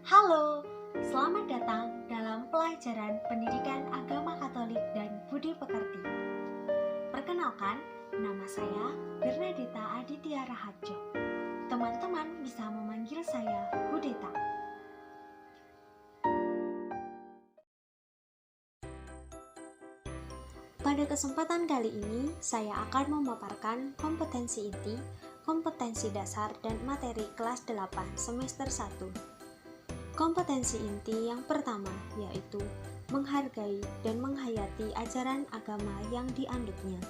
Halo, selamat datang dalam pelajaran Pendidikan Agama Katolik dan Budi Pekerti. Perkenalkan, nama saya Bernadita Aditya Raharjo. Teman-teman bisa memanggil saya Budeta. Pada kesempatan kali ini, saya akan memaparkan kompetensi inti, kompetensi dasar, dan materi kelas 8 semester 1. Kompetensi inti yang pertama yaitu menghargai dan menghayati ajaran agama yang dianutnya.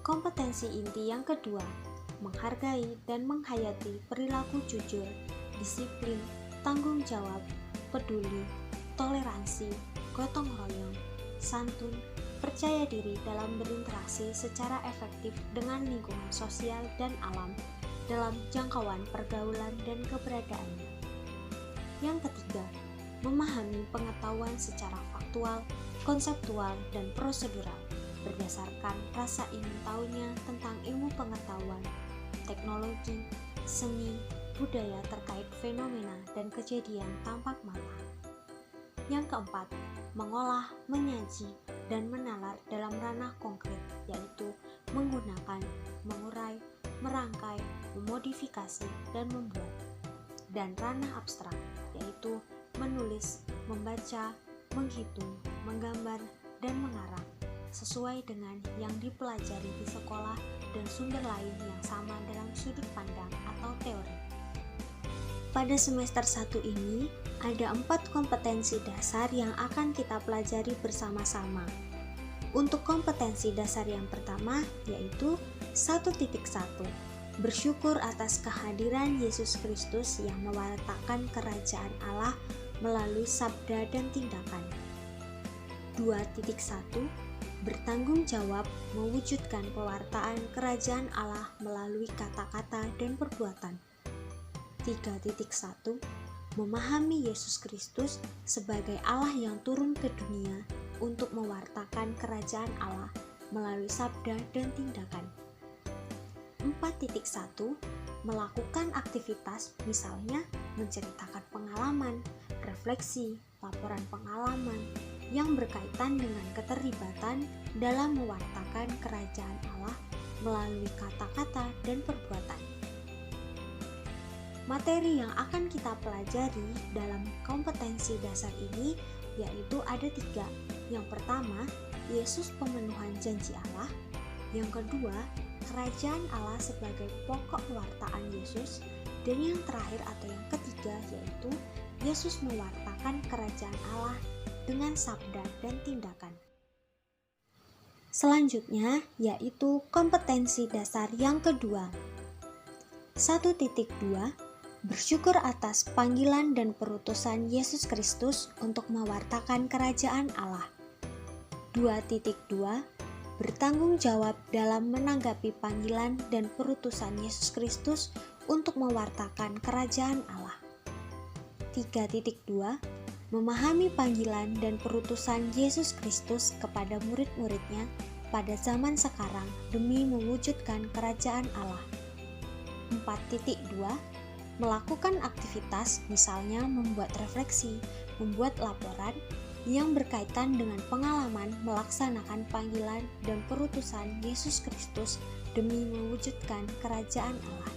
Kompetensi inti yang kedua, menghargai dan menghayati perilaku jujur, disiplin, tanggung jawab, peduli, toleransi, gotong royong, santun, percaya diri dalam berinteraksi secara efektif dengan lingkungan sosial dan alam dalam jangkauan pergaulan dan keberadaannya. Yang ketiga, memahami pengetahuan secara faktual, konseptual, dan prosedural berdasarkan rasa ingin tahunya tentang ilmu pengetahuan, teknologi, seni, budaya terkait fenomena dan kejadian tampak mata. Yang keempat, mengolah, menyaji, dan menalar dalam ranah konkret, yaitu menggunakan, mengurai, merangkai, memodifikasi, dan membuat. Dan ranah abstrak, yaitu menulis, membaca, menghitung, menggambar, dan mengarang, sesuai dengan yang dipelajari di sekolah dan sumber lain yang sama dalam sudut pandang atau teori. Pada semester 1 ini, ada 4 kompetensi dasar yang akan kita pelajari bersama-sama. Untuk kompetensi dasar yang pertama, yaitu 1.1. Bersyukur atas kehadiran Yesus Kristus yang mewartakan kerajaan Allah melalui sabda dan tindakan. 2.1. Bertanggung jawab mewujudkan pewartaan kerajaan Allah melalui kata-kata dan perbuatan. 3.1. Memahami Yesus Kristus sebagai Allah yang turun ke dunia untuk mewartakan kerajaan Allah melalui sabda dan tindakan. 4.1. Melakukan aktivitas, misalnya menceritakan pengalaman, refleksi, laporan pengalaman yang berkaitan dengan keterlibatan dalam mewartakan kerajaan Allah melalui kata-kata dan perbuatan. Materi yang akan kita pelajari dalam kompetensi dasar ini yaitu ada 3. Yang pertama, Yesus pemenuhan janji Allah. Yang kedua, kerajaan Allah sebagai pokok pewartaan Yesus, dan yang terakhir atau yang ketiga yaitu Yesus mewartakan kerajaan Allah dengan sabda dan tindakan. Selanjutnya yaitu kompetensi dasar yang kedua. 1.2. Bersyukur atas panggilan dan perutusan Yesus Kristus untuk mewartakan kerajaan Allah. 2.2. Bertanggung jawab dalam menanggapi panggilan dan perutusan Yesus Kristus untuk mewartakan kerajaan Allah. 3.2. Memahami panggilan dan perutusan Yesus Kristus kepada murid-muridnya pada zaman sekarang demi mewujudkan kerajaan Allah. 4.2. Melakukan aktivitas, misalnya membuat refleksi, membuat laporan, yang berkaitan dengan pengalaman melaksanakan panggilan dan perutusan Yesus Kristus demi mewujudkan kerajaan Allah.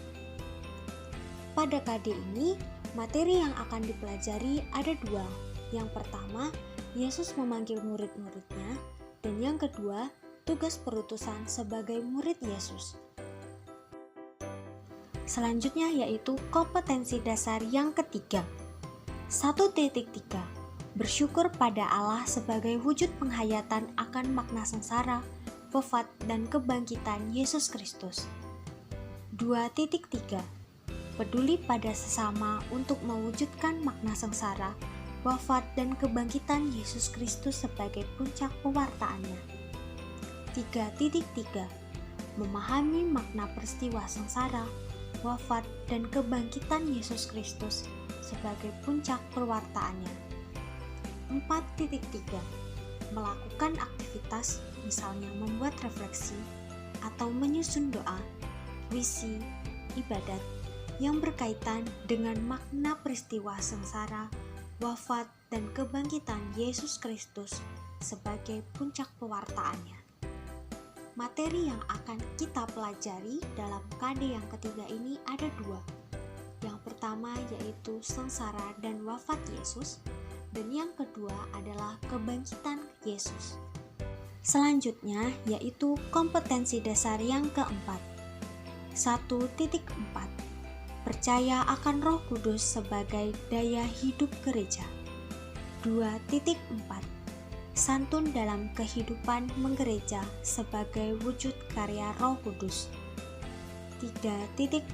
Pada KD ini, materi yang akan dipelajari ada 2. Yang pertama, Yesus memanggil murid-muridnya, dan yang kedua, tugas perutusan sebagai murid Yesus. Selanjutnya yaitu kompetensi dasar yang ketiga. 1.3. Bersyukur pada Allah sebagai wujud penghayatan akan makna sengsara, wafat, dan kebangkitan Yesus Kristus. 2.3. Peduli pada sesama untuk mewujudkan makna sengsara, wafat, dan kebangkitan Yesus Kristus sebagai puncak pewartaannya. 3.3. Memahami makna peristiwa sengsara, wafat, dan kebangkitan Yesus Kristus sebagai puncak perwartaannya. 4.3. Melakukan aktivitas, misalnya membuat refleksi atau menyusun doa, puisi, ibadat, yang berkaitan dengan makna peristiwa sengsara, wafat, dan kebangkitan Yesus Kristus sebagai puncak pewartaannya. Materi yang akan kita pelajari dalam KD yang ketiga ini ada dua. Yang pertama yaitu sengsara dan wafat Yesus, dan yang kedua adalah kebangkitan Yesus. Selanjutnya yaitu kompetensi dasar yang keempat. 1.4. Percaya akan Roh Kudus sebagai daya hidup gereja. 2.4. Santun dalam kehidupan menggereja sebagai wujud karya Roh Kudus. 3.4.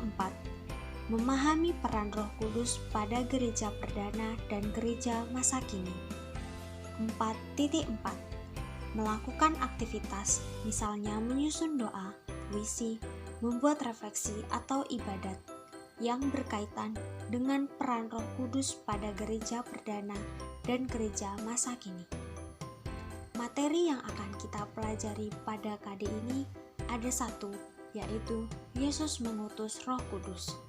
Memahami peran Roh Kudus pada gereja perdana dan gereja masa kini. 4.4. Melakukan aktivitas, misalnya menyusun doa, puisi, membuat refleksi atau ibadat yang berkaitan dengan peran Roh Kudus pada gereja perdana dan gereja masa kini. Materi yang akan kita pelajari pada KD ini ada satu, yaitu Yesus mengutus Roh Kudus.